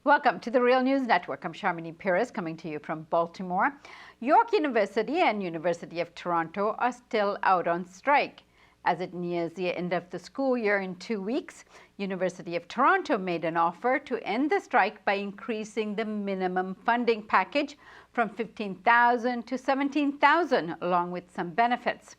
Welcome to the Real News Network. I'm Sharmini Pires coming to you from Baltimore. York University and University of Toronto are still out on strike. As it nears the end of the school year in 2 weeks, University of Toronto made an offer to end the strike by increasing the minimum funding package from $15,000 to $17,000, along with some benefits.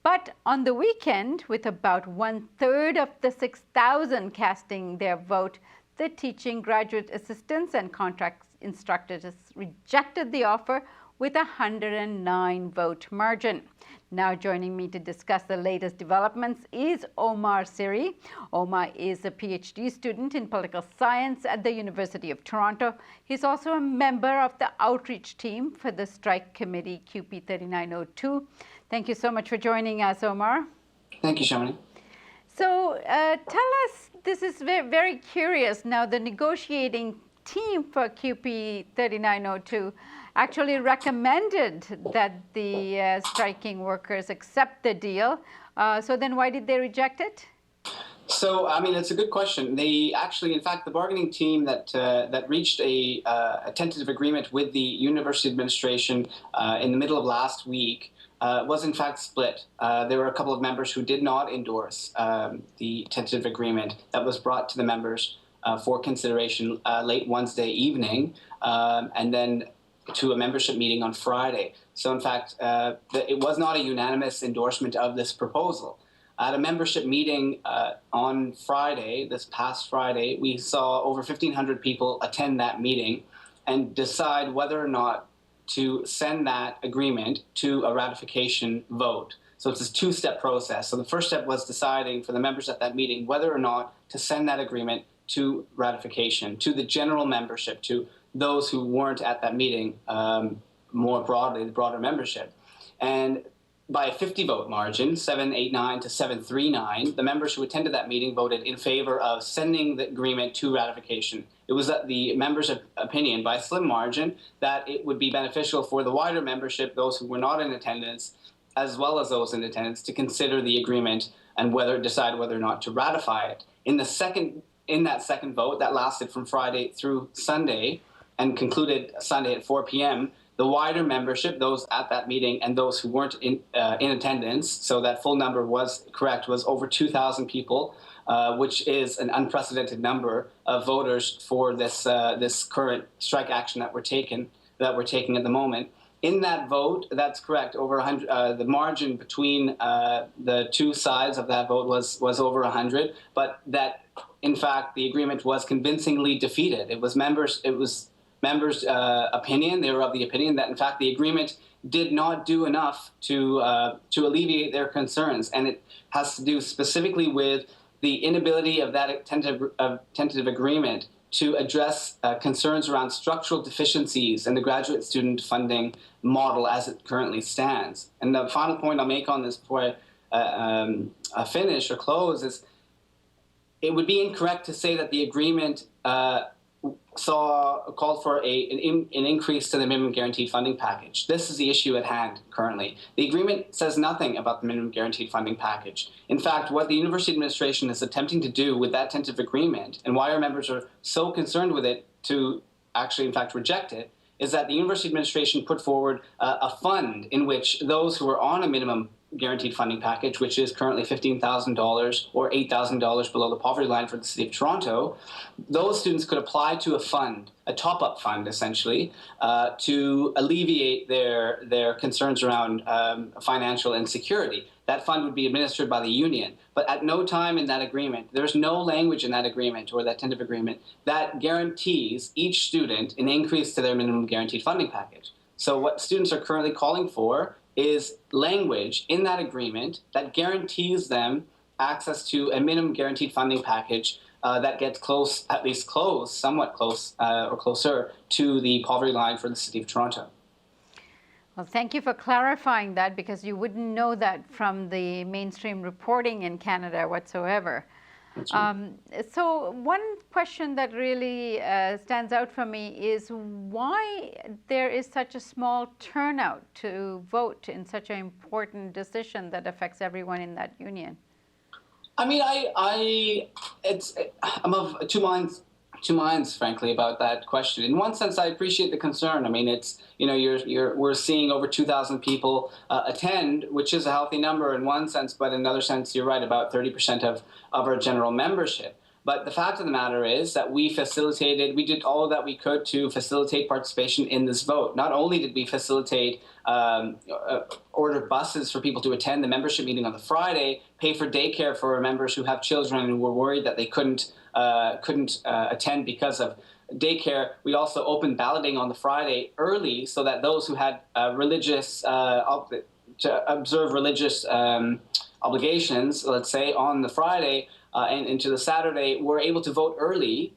But on the weekend, with about 1/3 of the 6,000 casting their vote, the teaching graduate assistants and contract instructors rejected the offer with a 109 vote margin. Now joining me to discuss the latest developments is Omar Sirri. Omar is a PhD student in political science at the University of Toronto. He's also a member of the outreach team for the strike committee QP 3902. Thank you so much for joining us, Omar. Thank you, Shamini. So tell us, this is very, very curious. Now, the negotiating team for QP 3902 actually recommended that the striking workers accept the deal. So then why did they reject it? So, I mean, it's a good question. They actually, in fact, the bargaining team that reached a tentative agreement with the university administration in the middle of last week was in fact split. There were a couple of members who did not endorse the tentative agreement that was brought to the members for consideration late Wednesday evening, and then to a membership meeting on Friday. So in fact, it was not a unanimous endorsement of this proposal. At a membership meeting on Friday, this past Friday, we saw over 1,500 people attend that meeting and decide whether or not to send that agreement to a ratification vote. So it's a two-step process. So the first step was deciding for the members at that meeting whether or not to send that agreement to ratification, to the general membership, to those who weren't at that meeting, more broadly, the broader membership. And by a 50-vote margin, 789 to 739, the members who attended that meeting voted in favor of sending the agreement to ratification. It was the members' opinion, by a slim margin, that it would be beneficial for the wider membership, those who were not in attendance, as well as those in attendance, to consider the agreement and decide whether or not to ratify it. In that second vote, that lasted from Friday through Sunday and concluded Sunday at 4 p.m., the wider membership, those at that meeting and those who weren't in attendance, so that full number was correct, was over 2,000 people, which is an unprecedented number of voters for this current strike action that we're taking at the moment. In that vote, that's correct, over 100. The margin between the two sides of that vote was over 100, but that in fact the agreement was convincingly defeated. It was members' opinion. They were of the opinion that in fact the agreement did not do enough to alleviate their concerns, and it has to do specifically with the inability of that tentative agreement to address concerns around structural deficiencies in the graduate student funding model as it currently stands. And the final point I'll make on this before I finish or close is it would be incorrect to say that the agreement called for an increase to the minimum guaranteed funding package. This is the issue at hand currently. The agreement says nothing about the minimum guaranteed funding package. In fact, what the university administration is attempting to do with that tentative agreement, and why our members are so concerned with it to actually in fact reject it, is that the university administration put forward a fund in which those who are on a minimum guaranteed funding package, which is currently $15,000 or $8,000 below the poverty line for the City of Toronto, those students could apply to a fund, a top-up fund essentially, to alleviate their concerns around financial insecurity. That fund would be administered by the union, but at no time in that agreement, there's no language in that agreement or that tentative agreement that guarantees each student an increase to their minimum guaranteed funding package. So what students are currently calling for is language in that agreement that guarantees them access to a minimum guaranteed funding package that gets close, at least close, somewhat close or closer to the poverty line for the City of Toronto. Well, thank you for clarifying that, because you wouldn't know that from the mainstream reporting in Canada whatsoever. Right. So one question that really stands out for me is why there is such a small turnout to vote in such an important decision that affects everyone in that union. I mean, I'm of two minds two minds, frankly, about that question. In one sense, I appreciate the concern. I mean, it's, we're seeing over 2,000 people attend, which is a healthy number in one sense, but in another sense, you're right, about 30% of our general membership. But the fact of the matter is that we did all that we could to facilitate participation in this vote. Not only did we facilitate order buses for people to attend the membership meeting on the Friday, pay for daycare for members who have children and were worried that they couldn't attend because of daycare. We also opened balloting on the Friday early so that those who had to observe religious obligations, let's say, on the Friday and into the Saturday, were able to vote early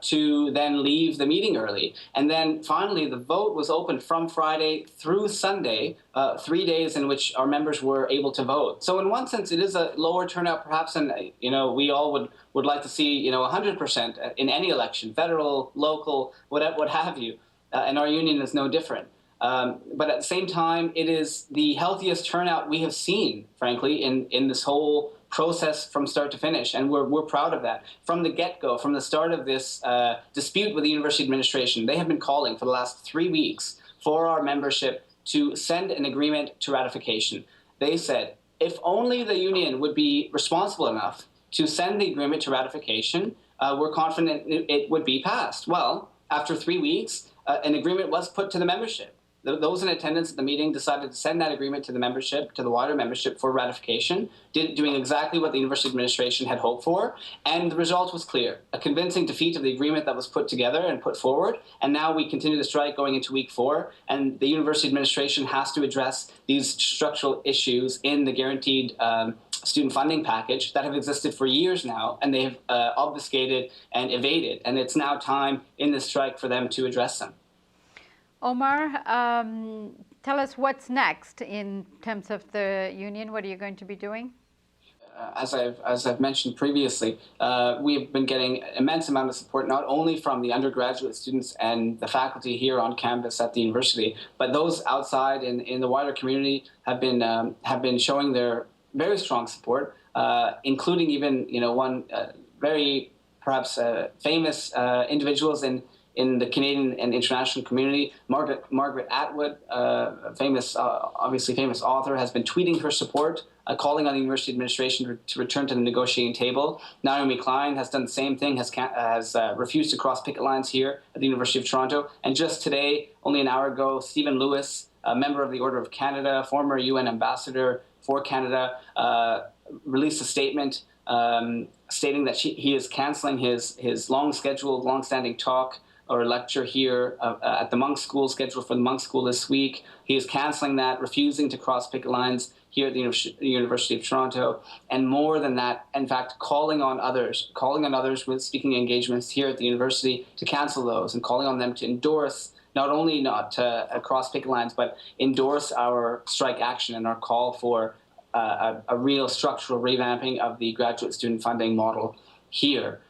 to then leave the meeting early. And then finally, the vote was open from Friday through Sunday, 3 days in which our members were able to vote. So in one sense, it is a lower turnout perhaps, and we all would like to see 100% in any election, federal, local, what have you. And our union is no different. But at the same time, it is the healthiest turnout we have seen, frankly, in this whole process from start to finish, and we're proud of that. From the get-go, from the start of this dispute with the university administration, they have been calling for the last 3 weeks for our membership to send an agreement to ratification. They said, if only the union would be responsible enough to send the agreement to ratification, we're confident it would be passed. Well, after 3 weeks, an agreement was put to the membership. Those in attendance at the meeting decided to send that agreement to the membership, to the wider membership, for ratification, doing exactly what the university administration had hoped for, and the result was clear. A convincing defeat of the agreement that was put together and put forward, and now we continue the strike going into week 4, and the university administration has to address these structural issues in the guaranteed student funding package that have existed for years now, and they have obfuscated and evaded, and it's now time in this strike for them to address them. Omar, tell us what's next in terms of the union. What are you going to be doing? As I've mentioned previously, we have been getting immense amount of support, not only from the undergraduate students and the faculty here on campus at the university, but those outside in the wider community have been showing their very strong support, including even one very perhaps famous individuals in the Canadian and international community. Margaret Atwood, obviously famous author, has been tweeting her support, calling on the university administration to return to the negotiating table. Naomi Klein has done the same thing, has refused to cross picket lines here at the University of Toronto. And just today, only an hour ago, Stephen Lewis, a member of the Order of Canada, former UN ambassador for Canada, released a statement stating that he is canceling his long-standing talk or lecture here at the Monk School, scheduled for the Monk School this week. He is canceling that, refusing to cross picket lines here at the University of Toronto, and more than that, in fact, calling on others with speaking engagements here at the university to cancel those, and calling on them to endorse, not only not cross picket lines, but endorse our strike action and our call for a real structural revamping of the graduate student funding model here.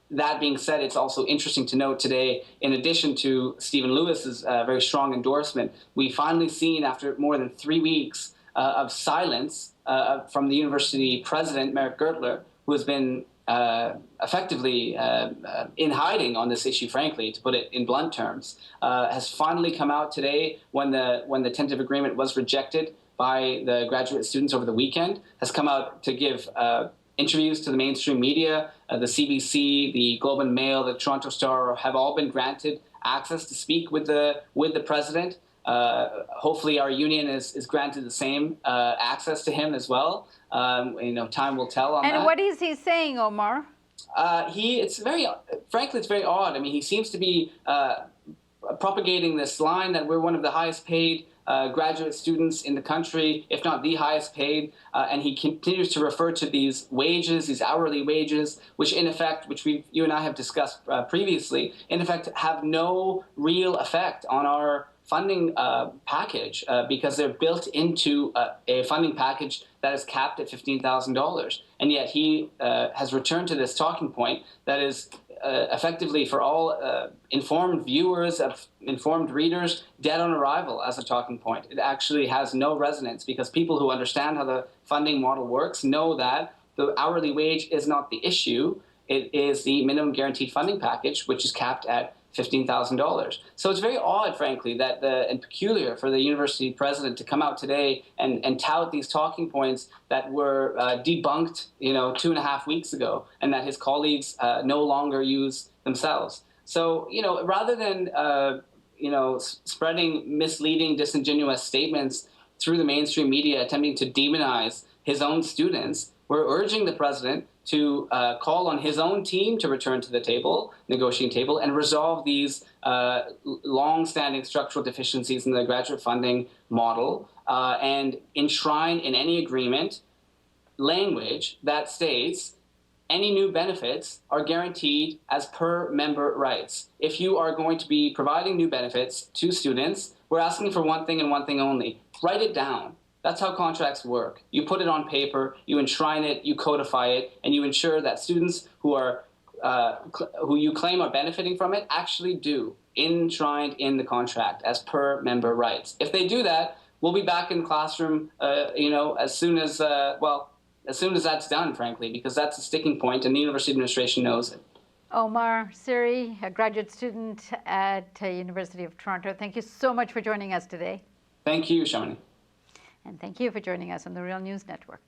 That being said, it's also interesting to note today, in addition to Stephen Lewis's very strong endorsement, we finally seen, after more than 3 weeks of silence from the university president, Merrick Gertler, who has been effectively in hiding on this issue, frankly, to put it in blunt terms, has finally come out today when the tentative agreement was rejected by the graduate students over the weekend, has come out to give interviews to the mainstream media. The CBC, the Globe and Mail, the Toronto Star have all been granted access to speak with the president. Hopefully our union is granted the same access to him as well. Time will tell on that. And what is he saying, Omar? Frankly, it's very odd. I mean, he seems to be propagating this line that we're one of the highest paid graduate students in the country, if not the highest paid, and he continues to refer to these wages, these hourly wages, which in effect, you and I have discussed previously, in effect have no real effect on our funding package because they're built into a funding package that is capped at $15,000. And yet he has returned to this talking point that is effectively, for all informed viewers, informed readers, dead on arrival as a talking point. It actually has no resonance because people who understand how the funding model works know that the hourly wage is not the issue. it is the minimum guaranteed funding package, which is capped at $15,000. So it's very odd, frankly, and peculiar for the university president to come out today and tout these talking points that were debunked, 2.5 weeks ago, and that his colleagues no longer use themselves. So, rather than spreading misleading, disingenuous statements through the mainstream media, attempting to demonize his own students, we're urging the president to call on his own team to return to the table, negotiating table, and resolve these long-standing structural deficiencies in the graduate funding model, and enshrine in any agreement language that states any new benefits are guaranteed as per member rights. If you are going to be providing new benefits to students, we're asking for one thing and one thing only. Write it down. That's how contracts work. You put it on paper, you enshrine it, you codify it, and you ensure that students who you claim are benefiting from it actually do, enshrined in the contract as per member rights. If they do that, we'll be back in the classroom, as soon as that's done, frankly, because that's a sticking point, and the university administration knows it. Omar Sirri, a graduate student at University of Toronto, thank you so much for joining us today. Thank you, Shamini. And thank you for joining us on the Real News Network.